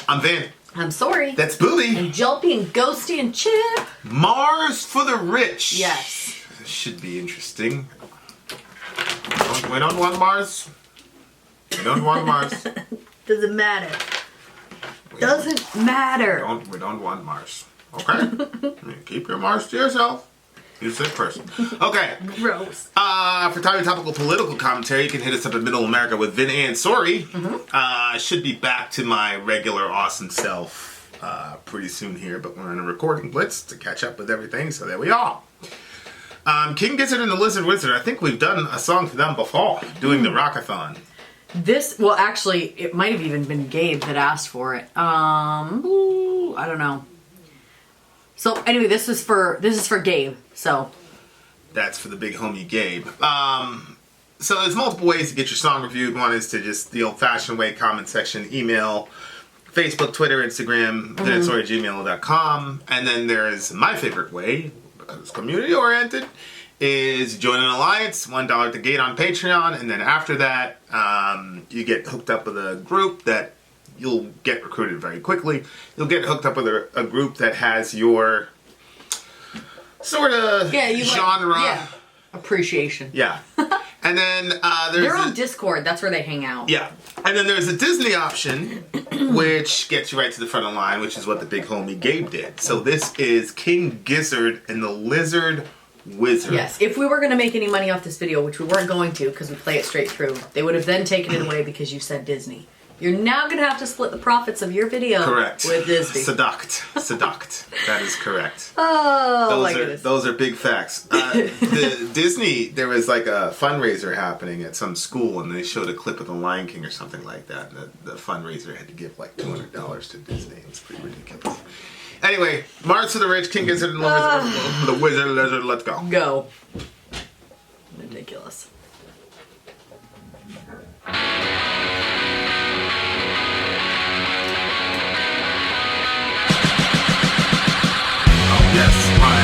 I'm Vin. I'm Sori. That's Booby. And Jelpy and Ghosty and Chip. Mars for the rich. Yes. This should be interesting. We don't want Mars. We don't want Mars. Doesn't matter. Doesn't matter. We don't want Mars. Okay? Keep your Mars to yourself. You sick person. Okay. Gross. For timely topical political commentary, you can hit us up at Middle America with Vin and Sori. I should be back to my regular awesome self pretty soon here, but we're in a recording blitz to catch up with everything, so there we are. King Gizzard and the Lizard Wizard, I think we've done a song for them before, doing the Rockathon. Well, actually, it might have even been Gabe that asked for it. I don't know. So anyway, this is for Gabe. So that's for the big homie Gabe. So there's multiple ways to get your song reviewed. One is to just the old-fashioned way, comment section, email, Facebook, Twitter, Instagram, vinandsori@gmail.com. And then there's my favorite way, because it's community-oriented, is join an alliance, $1 to gate on Patreon, and then after that, you get hooked up with a group that you'll get recruited very quickly. You'll get hooked up with a group that has your sort of genre. Appreciation. Yeah. And then they're on Discord. That's where they hang out. Yeah. And then there's a Disney option, which gets you right to the front of the line, which is what the big homie Gabe did. So this is King Gizzard and the Lizard Wizard. Yes. If we were going to make any money off this video, which we weren't going to because we play it straight through, they would have then taken it away because you said Disney. You're now going to have to split the profits of your video with Disney. Seduct. That is correct. Oh, my goodness. Those are big facts. Disney, there was like a fundraiser happening at some school, and they showed a clip of The Lion King or something like that. And the fundraiser had to give like $200 to Disney. It's pretty ridiculous. Anyway, Mars to the Rich, King Gizzard and the Wizard Lizard. Let's go. Go. Ridiculous. Yes, my.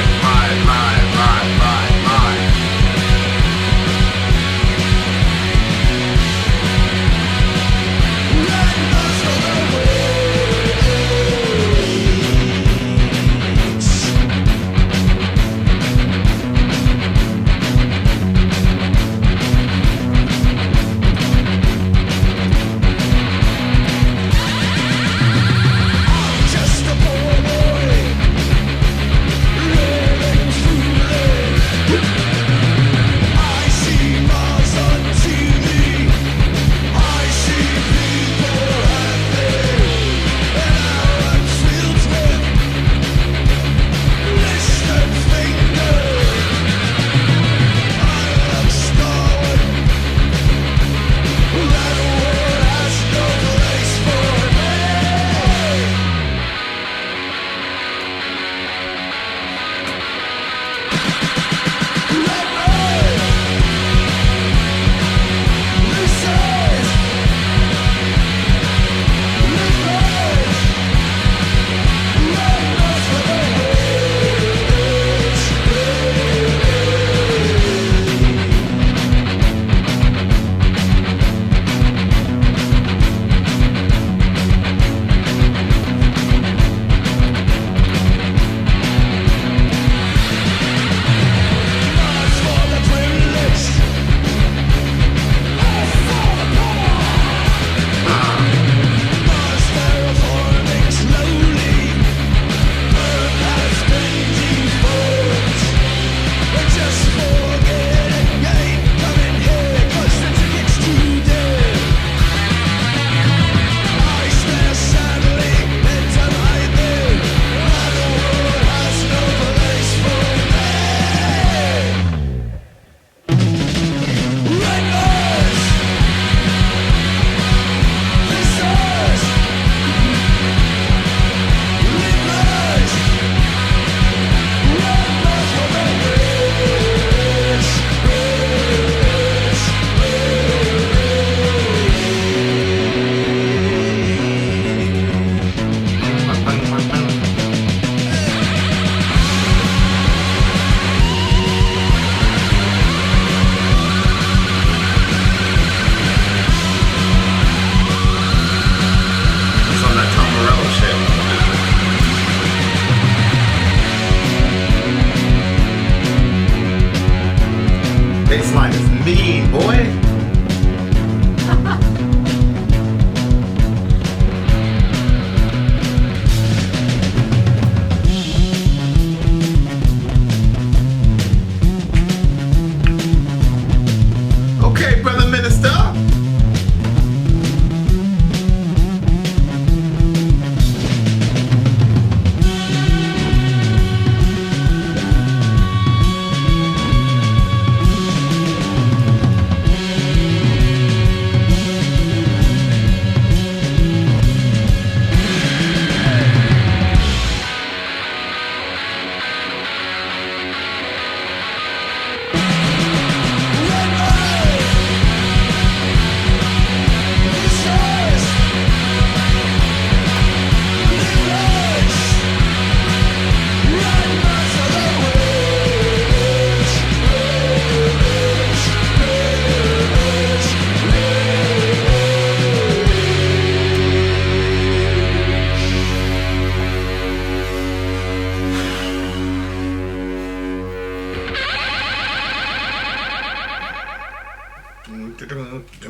There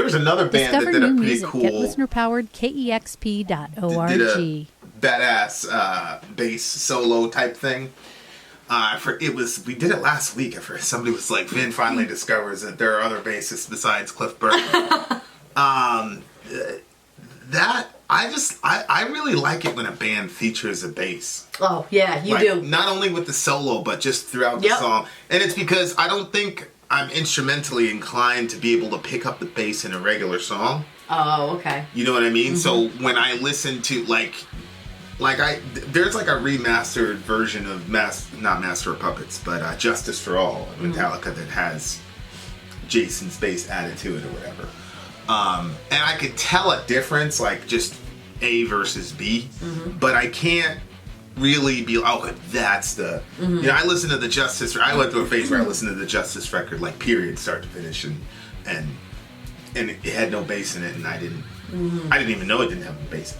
was another band Discover that did a new pretty music. cool, Get listener-powered KEXP.org. did a badass bass solo type thing. We did it last week. Somebody was like, Vin finally discovers that there are other bassists besides Cliff Burton. I really like it when a band features a bass. Oh, yeah, you Like, do. Not only with the solo, but just throughout the song. And it's because I don't think I'm instrumentally inclined to be able to pick up the bass in a regular song. Oh, okay. You know what I mean? So when I listen to there's like a remastered version of not Master of Puppets, but Justice for All, Metallica, that has Jason's bass added to it or whatever. And I could tell a difference, like just A versus B, but I can't really be that's the you know, I listen to the Justice, I went through a phase where I listened to the Justice record like period start to finish, and it had no bass in it, and I didn't even know it didn't have a bass.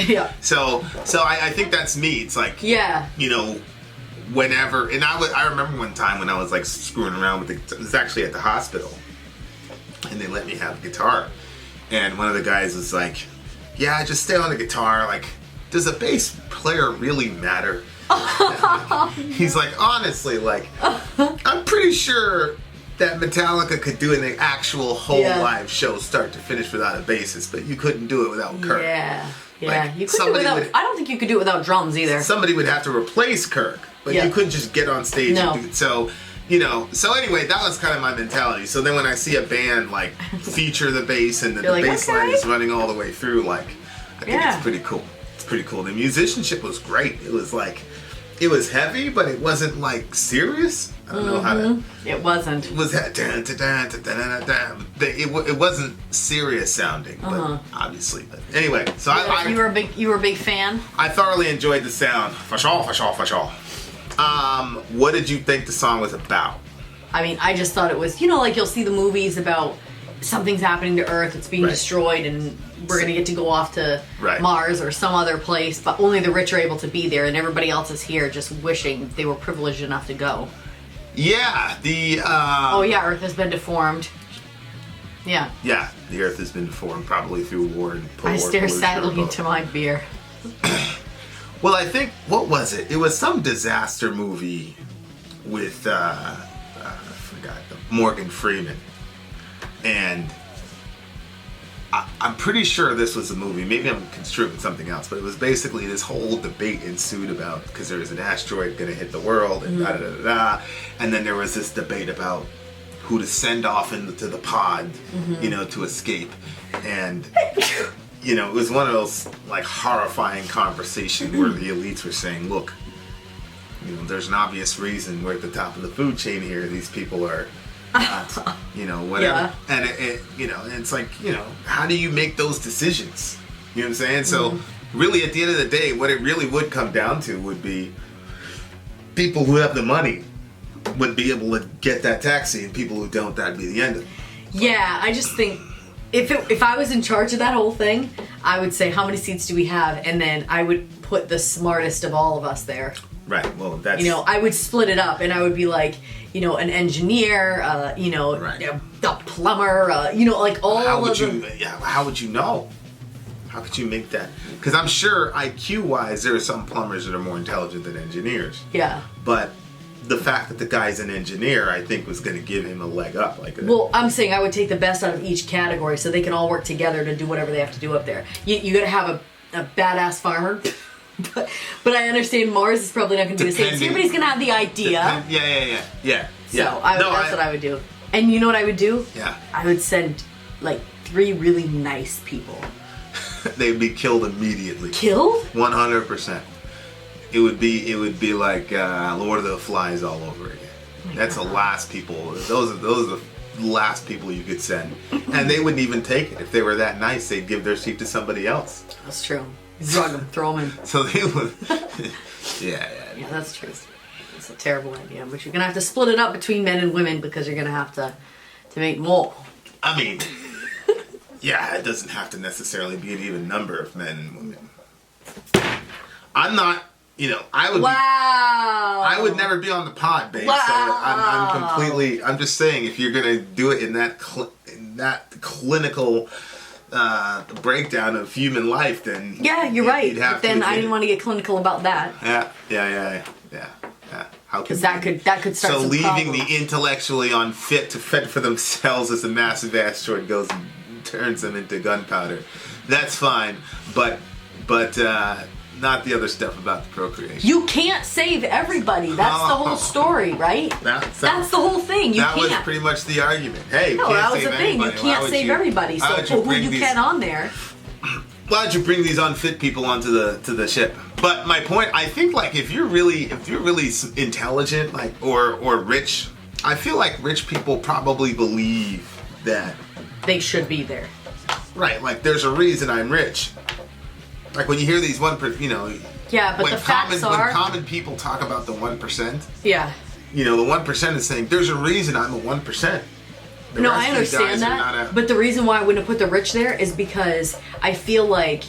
Yeah. So I think that's me. It's like, Yeah. you know, whenever, and I remember one time when I was like screwing around with it was actually at the hospital, and they let me have a guitar, and one of the guys was like, yeah, just stay on the guitar, like, does a bass player really matter? He's like, honestly, like, I'm pretty sure that Metallica could do an actual whole live show start to finish without a bassist, but you couldn't do it without Kirk. Yeah. Like, You couldn't do it without, I don't think you could do it without drums either. Somebody would have to replace Kirk, but you couldn't just get on stage and do it. So, you know, so anyway, that was kind of my mentality. So then when I see a band like feature the bass and the bass line is running all the way through, like, I think it's pretty cool. It's pretty cool. The musicianship was great. It was like, it was heavy, but it wasn't like serious. I don't know how to. It wasn't. It was that it wasn't serious sounding, but obviously. But anyway, so you were a big fan. I thoroughly enjoyed the sound. For sure. What did you think the song was about? I mean, I just thought it was, you know, like you'll see the movies about something's happening to Earth, it's being destroyed, and we're gonna get to go off to Mars or some other place, but only the rich are able to be there, and everybody else is here just wishing they were privileged enough to go. Yeah, Earth has been deformed. Yeah. Yeah, the Earth has been deformed probably through war and polar I stare sadly into my beer. Well, I think, what was it? It was some disaster movie with, I forgot, Morgan Freeman. And I'm pretty sure this was a movie. Maybe I'm construing something else, but it was basically this whole debate ensued about, because there was an asteroid going to hit the world, and and then there was this debate about who to send off into the pod, you know, to escape. And you know, it was one of those like horrifying conversations where the elites were saying, look, you know, there's an obvious reason we're at the top of the food chain here. These people are not, you know, whatever. And it you know, and it's like, you know, how do you make those decisions? You know what I'm saying? So really at the end of the day, what it really would come down to would be people who have the money would be able to get that taxi, and people who don't, that'd be the end of it. Yeah, I just think if I was in charge of that whole thing, I would say, how many seats do we have? And then I would put the smartest of all of us there. Right. Well, that's, you know, I would split it up, and I would be like, you know, an engineer, you know, a plumber, you know, like all how of would them. How would you know? How could you make that? Because I'm sure IQ-wise, there are some plumbers that are more intelligent than engineers. Yeah. But the fact that the guy's an engineer, I think, was going to give him a leg up. Well, I'm saying I would take the best out of each category so they can all work together to do whatever they have to do up there. You got to have a badass farmer. But I understand Mars is probably not going to be the same. So everybody's going to have the idea. Yeah. So that's what I would do. And you know what I would do? Yeah. I would send like 3 really nice people. They would be killed immediately. Killed? 100%. It would be like Lord of the Flies all over again. That's the last people. Those are the last people you could send, and they wouldn't even take it if they were that nice. They'd give their seat to somebody else. That's true. Drug them, throw them in. So they would. Yeah, that's true. It's a terrible idea, but you're gonna have to split it up between men and women because you're gonna have to make more. I mean, yeah, it doesn't have to necessarily be an even number of men and women. I'm not I would. Wow. I would never be on the pod, babe. Wow. So I'm completely. I'm just saying, if you're gonna do it in that clinical breakdown of human life, then yeah, you're right. But then I didn't want to get clinical about that. Yeah. How could that could start so some leaving problems. the intellectually unfit to fend for themselves as a massive asteroid goes and turns them into gunpowder. That's fine, but not the other stuff about the procreation. You can't save everybody. That's the whole story, right? That's the whole thing. You can't. That was pretty much the argument. Hey, no, that was the thing. You can't save everybody. So put who you can on there. Why don't you bring these unfit people onto the ship? But my point, I think, like, if you're really intelligent, like, or rich, I feel like rich people probably believe that they should be there. Right, like, there's a reason I'm rich. Like, when you hear these yeah, but the facts are when common people talk about the 1%. Yeah. The 1% is saying there's a reason I'm a 1%. No, I understand that, but the reason why I wouldn't have put the rich there is because I feel like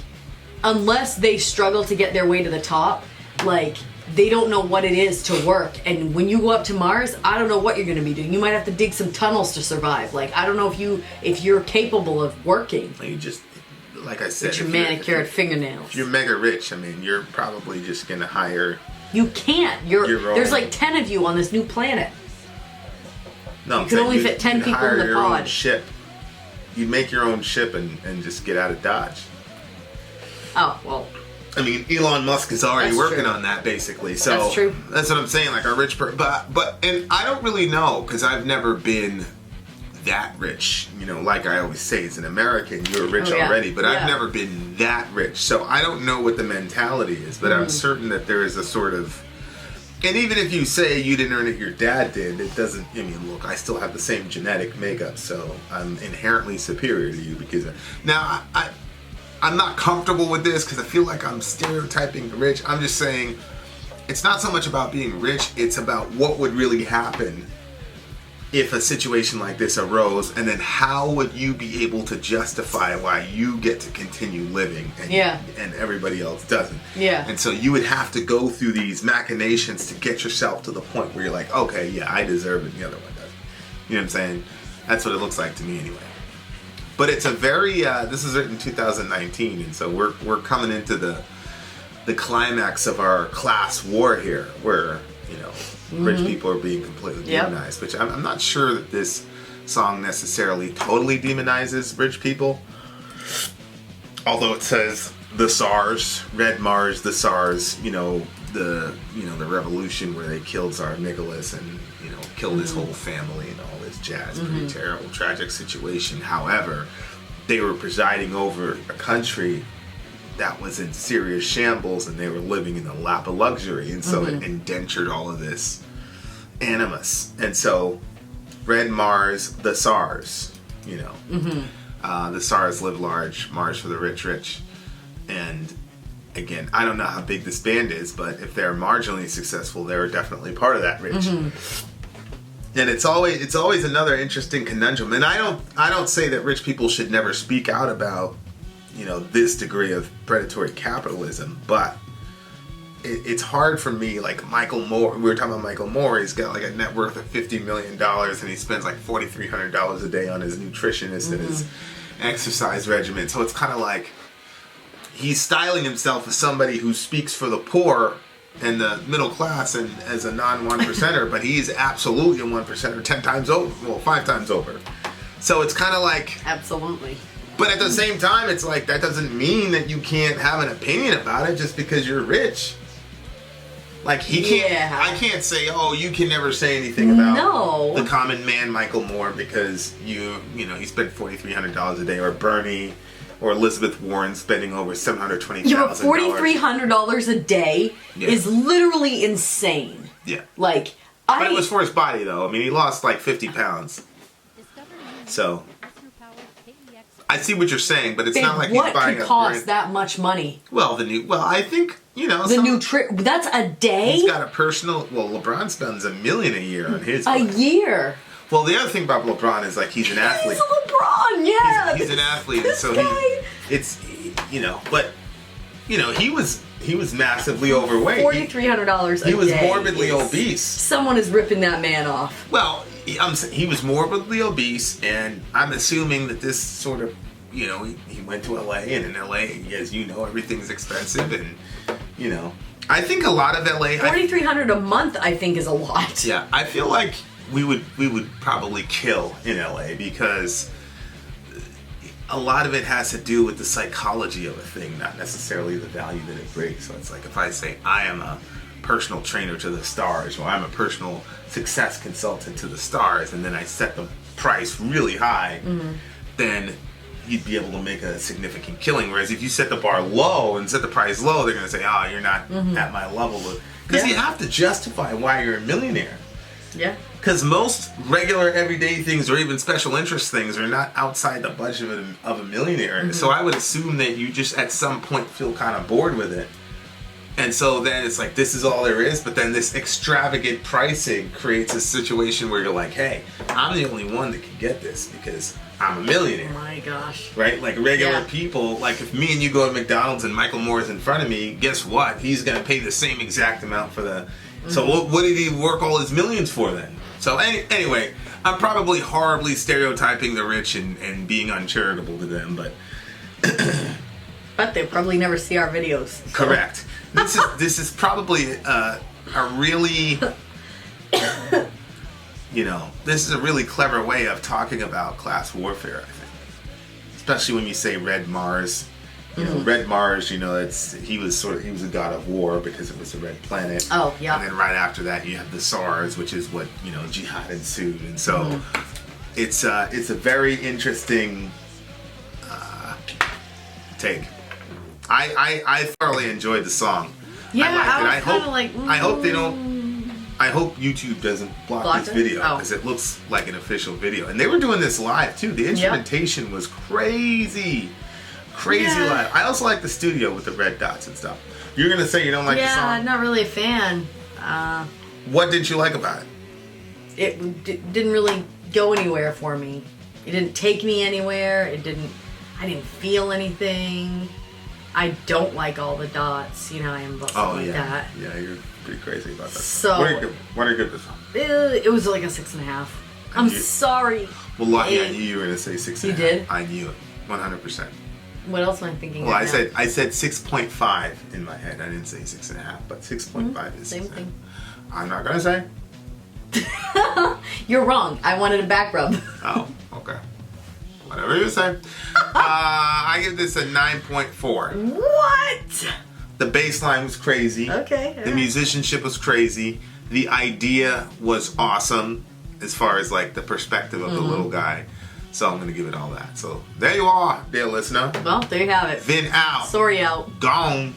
unless they struggle to get their way to the top, like, they don't know what it is to work. And when you go up to Mars, I don't know what you're going to be doing. You might have to dig some tunnels to survive. Like, I don't know if you're capable of working. You just, like I said, with your manicured fingernails. If you're mega rich, I mean, you're probably just going to hire. You can't. There's like 10 of you on this new planet. No, you can only fit 10 people in the pod. Own ship. You make your own ship and just get out of Dodge. Oh, well. I mean, Elon Musk is already working on that, basically. So that's true. That's what I'm saying. Like, a rich person, and I don't really know, because I've never been that rich. Like I always say, as an American, you're rich already, but I've never been that rich. So I don't know what the mentality is, but I'm certain that there is a sort of. And even if you say you didn't earn it, your dad did, it doesn't, look, I still have the same genetic makeup, so I'm inherently superior to you because, now, I'm not comfortable with this because I feel like I'm stereotyping the rich. I'm just saying, it's not so much about being rich, it's about what would really happen if a situation like this arose, and then how would you be able to justify why you get to continue living and everybody else doesn't. Yeah. And so you would have to go through these machinations to get yourself to the point where you're like, okay, yeah, I deserve it, and the other one doesn't. You know what I'm saying? That's what it looks like to me anyway. But it's a very, this is written in 2019, and so we're coming into the climax of our class war here, where, rich people are being completely demonized, which I'm not sure that this song necessarily totally demonizes rich people. Although it says the SARS, Red Mars, the SARS, the revolution where they killed Tsar Nicholas and, killed his whole family and all this jazz. Pretty terrible, tragic situation. However, they were presiding over a country that was in serious shambles, and they were living in the lap of luxury, and so it indentured all of this animus. And so Red Mars, the SARS, the SARS live large, Mars for the rich. And again, I don't know how big this band is, but if they're marginally successful, they're definitely part of that rich. And it's always another interesting conundrum. And I don't say that rich people should never speak out about this degree of predatory capitalism, but it's hard for me, like Michael Moore, we were talking about Michael Moore, he's got like a net worth of $50 million, and he spends like $4,300 a day on his nutritionist and his exercise regimen. So it's kind of like he's styling himself as somebody who speaks for the poor and the middle class and as a non-1%er, but he's absolutely a 1%er 10 times over, well, 5 times over. So it's kind of like... Absolutely. But at the same time, it's like, that doesn't mean that you can't have an opinion about it just because you're rich. Like, he can't, I can't say, oh, you can never say anything about the common man, Michael Moore, because you spent $4,300 a day, or Bernie, or Elizabeth Warren spending over $720,000. Yeah, but $4,300 a day is literally insane. Yeah. Like, But it was for his body, though. I mean, he lost like 50 pounds. So... I see what you're saying, but it's not like he's buying what could cost that much money? Well, I think, the new trip, that's a day? He's got a personal, LeBron spends $1 million a year on his bike. A year? Well, the other thing about LeBron is, like, he's an athlete. He's LeBron, yeah! He's an athlete, and so guy. it's, but he was massively overweight. $4,300 a day. He was morbidly obese. Someone is ripping that man off. Well, he was morbidly obese, and I'm assuming that this sort of, he went to LA, and in LA, as you know, everything's expensive, and, I think a lot of LA... $4,300 a month, I think, is a lot. Yeah, I feel like we would probably kill in LA, because a lot of it has to do with the psychology of a thing, not necessarily the value that it brings. So it's like if I say I am a personal trainer to the stars, or I'm a personal success consultant to the stars, and then I set the price really high, then you'd be able to make a significant killing. Whereas if you set the bar low and set the price low, they're going to say, you're not at my level. Because you have to justify why you're a millionaire. Yeah. Because most regular everyday things or even special interest things are not outside the budget of a millionaire. So I would assume that you just at some point feel kind of bored with it. And so then it's like, this is all there is. But then this extravagant pricing creates a situation where you're like, hey, I'm the only one that can get this because I'm a millionaire. Oh my gosh. Right? Like regular people, like if me and you go to McDonald's and Michael Moore is in front of me, guess what? He's going to pay the same exact amount for the... So what did he work all his millions for then? So anyway, I'm probably horribly stereotyping the rich and being uncharitable to them, but... But they probably never see our videos. So. Correct. This is probably a really... this is a really clever way of talking about class warfare, I think. Especially when you say Red Mars. Red Mars, he was a god of war because it was a red planet. Oh, yeah. And then right after that, you have the SARS, which is what jihad ensued, and so it's a very interesting take. I thoroughly enjoyed the song. Yeah, I hope they don't. I hope YouTube doesn't block this video because it looks like an official video, and they were doing this live too. The instrumentation was crazy. Live. I also like the studio with the red dots and stuff. You're gonna say you don't like the song? Yeah, not really a fan. What didn't you like about it? It didn't really go anywhere for me. It didn't take me anywhere. I didn't feel anything. I don't like all the dots. I am like that. Yeah, you're pretty crazy about that. So what are you good for? It was like a 6.5. I'm sorry. Well, I knew you were gonna say 6.5. You did? I knew it, 100%. What else am I thinking? Well, I said 6.5 in my head. I didn't say 6.5, but 6.5 is same thing. I'm not gonna say. You're wrong. I wanted a back rub. Oh, okay. Whatever you say. I give this a 9.4. What? The bass line was crazy. Okay. The musicianship was crazy. The idea was awesome as far as like the perspective of the little guy. So I'm going to give it all that. So there you are, dear listener. Well, there you have it. Vin out. Sori out. Gone.